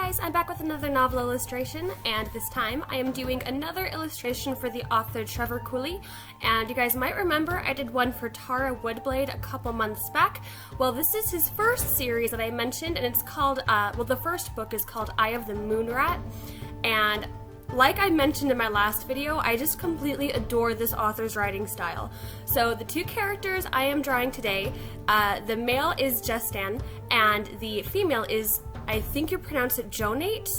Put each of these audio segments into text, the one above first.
guys, I'm back with another novel illustration, and this time I am doing another illustration for the author Trevor Cooley. And you guys might remember I did one for Tara Woodblade a couple months back. Well, this is his first series that I mentioned, and it's called, the first book is called Eye of the Moonrat. And like I mentioned in my last video, I just completely adore this author's writing style. So the two characters I am drawing today, the male is Justin, and the female is, I think you pronounce it Jonate?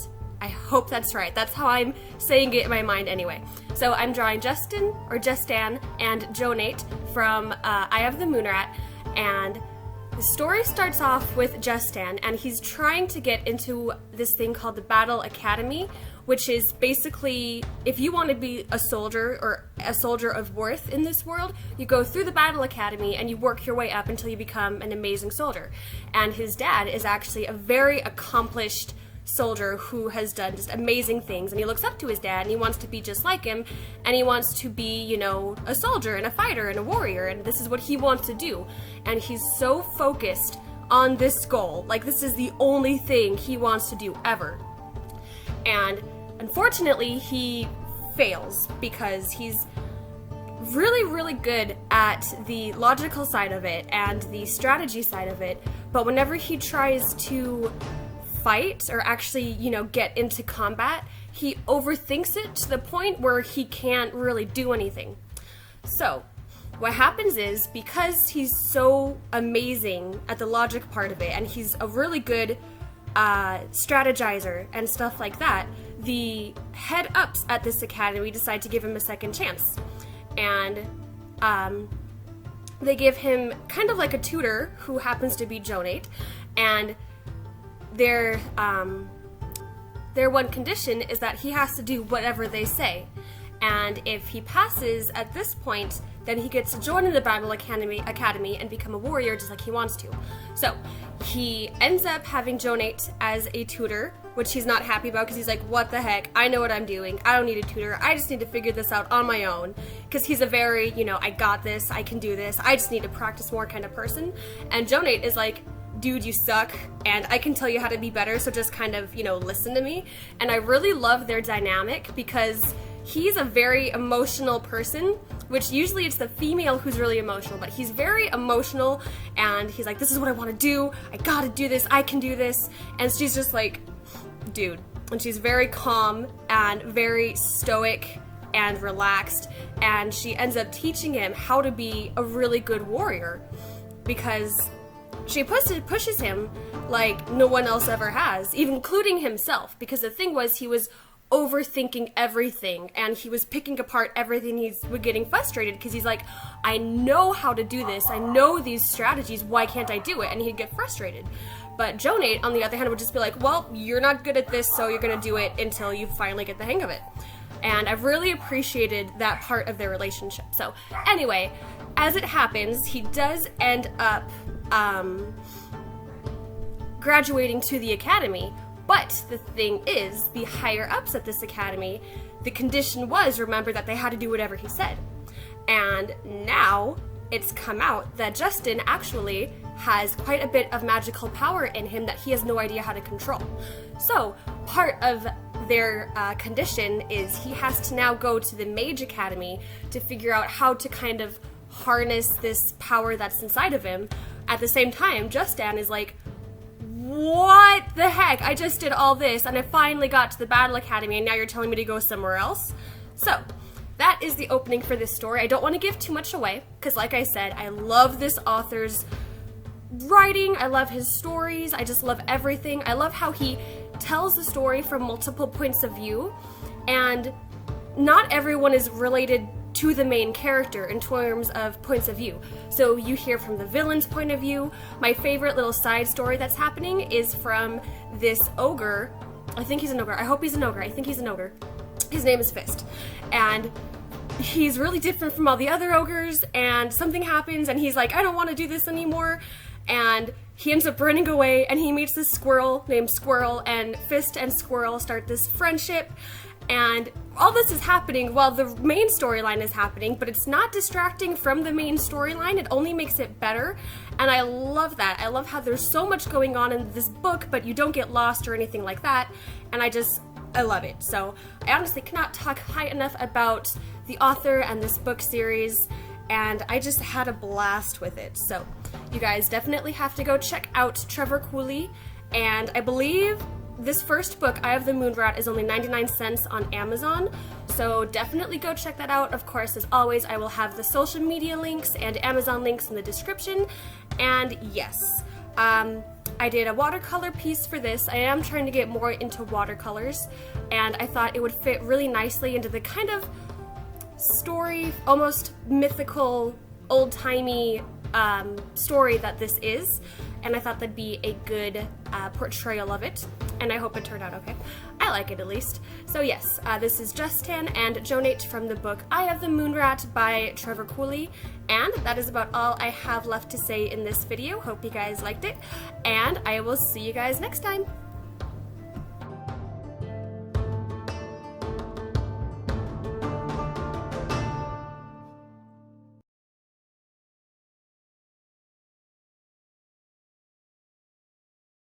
I hope that's right. That's how I'm saying it in my mind anyway. So I'm drawing Justin and Jonate from Eye of the Moonrat, and the story starts off with Justin, and he's trying to get into this thing called the Battle Academy, which is basically, if you want to be a soldier or a soldier of worth in this world, you go through the Battle Academy and you work your way up until you become an amazing soldier. And his dad is actually a very accomplished soldier who has done just amazing things, and he looks up to his dad and he wants to be just like him, and he wants to be, you know, a soldier and a fighter and a warrior, and this is what he wants to do. And he's so focused on this goal, like this is the only thing he wants to do ever. And unfortunately, he fails because he's really good at the logical side of it and the strategy side of it, but whenever he tries to fight or actually, you know, get into combat, he overthinks it to the point where he can't really do anything. So what happens is, because he's so amazing at the logic part of it, and he's a really good strategizer and stuff like that, the head-ups at this academy decide to give him a second chance. And they give him kind of like a tutor who happens to be Jonate, and their one condition is that he has to do whatever they say. And if he passes at this point, then he gets to join in the Battle Academy and become a warrior just like he wants to. So he ends up having Jonate as a tutor, which he's not happy about because he's like, what the heck, I know what I'm doing, I don't need a tutor, I just need to figure this out on my own. Because he's a very, you know, I got this, I can do this, I just need to practice more kind of person. And Jonate is like, dude, you suck, and I can tell you how to be better, so just kind of, you know, listen to me. And I really love their dynamic because he's a very emotional person, which usually it's the female who's really emotional, but he's very emotional, and he's like, this is what I want to do, I gotta do this, I can do this. And she's just like, dude. And she's very calm and very stoic and relaxed, and she ends up teaching him how to be a really good warrior because she pushes him like no one else ever has, even including himself, because the thing was, he was overthinking everything, and he was picking apart everything. He's getting frustrated because he's like, I know how to do this, I know these strategies, why can't I do it? And he'd get frustrated. But Jonate, on the other hand, would just be like, well, you're not good at this, so you're gonna do it until you finally get the hang of it. And I've really appreciated that part of their relationship. So anyway, as it happens, he does end up graduating to the academy. But the thing is, the higher ups at this academy, the condition was, remember, that they had to do whatever he said. And now it's come out that Justin actually has quite a bit of magical power in him that he has no idea how to control. So part of their condition is he has to now go to the Mage Academy to figure out how to kind of harness this power that's inside of him. At the same time, Justin is like, what the heck? I just did all this and I finally got to the Battle Academy and now you're telling me to go somewhere else? So that is the opening for this story. I don't want to give too much away because, like I said, I love this author's writing, I love his stories, I just love everything. I love how he tells the story from multiple points of view, and not everyone is related to the main character in terms of points of view. So you hear from the villain's point of view. My favorite little side story that's happening is from this ogre. I think he's an ogre. I hope he's an ogre. I think he's an ogre. His name is Fist. And he's really different from all the other ogres, and something happens and he's like, I don't want to do this anymore. And he ends up running away, and he meets this squirrel named Squirrel, and Fist and Squirrel start this friendship, and all this is happening while the main storyline is happening, but it's not distracting from the main storyline. It only makes it better, and I love that. I love how there's so much going on in this book, but you don't get lost or anything like that, and I love it. So I honestly cannot talk high enough about the author and this book series, and I just had a blast with it. So you guys definitely have to go check out Trevor Cooley, and I believe this first book, Eye of the Moonrat, is only 99 cents on Amazon, so definitely go check that out. Of course, as always, I will have the social media links and Amazon links in the description. And yes, I did a watercolor piece for this. I am trying to get more into watercolors, and I thought it would fit really nicely into the kind of story, almost mythical, old-timey story that this is, and I thought that'd be a good portrayal of it, and I hope it turned out okay. I like it, at least. So yes, this is Justin and Jonate from the book Eye of the Moonrat by Trevor Cooley, and that is about all I have left to say in this video. Hope you guys liked it, and I will see you guys next time.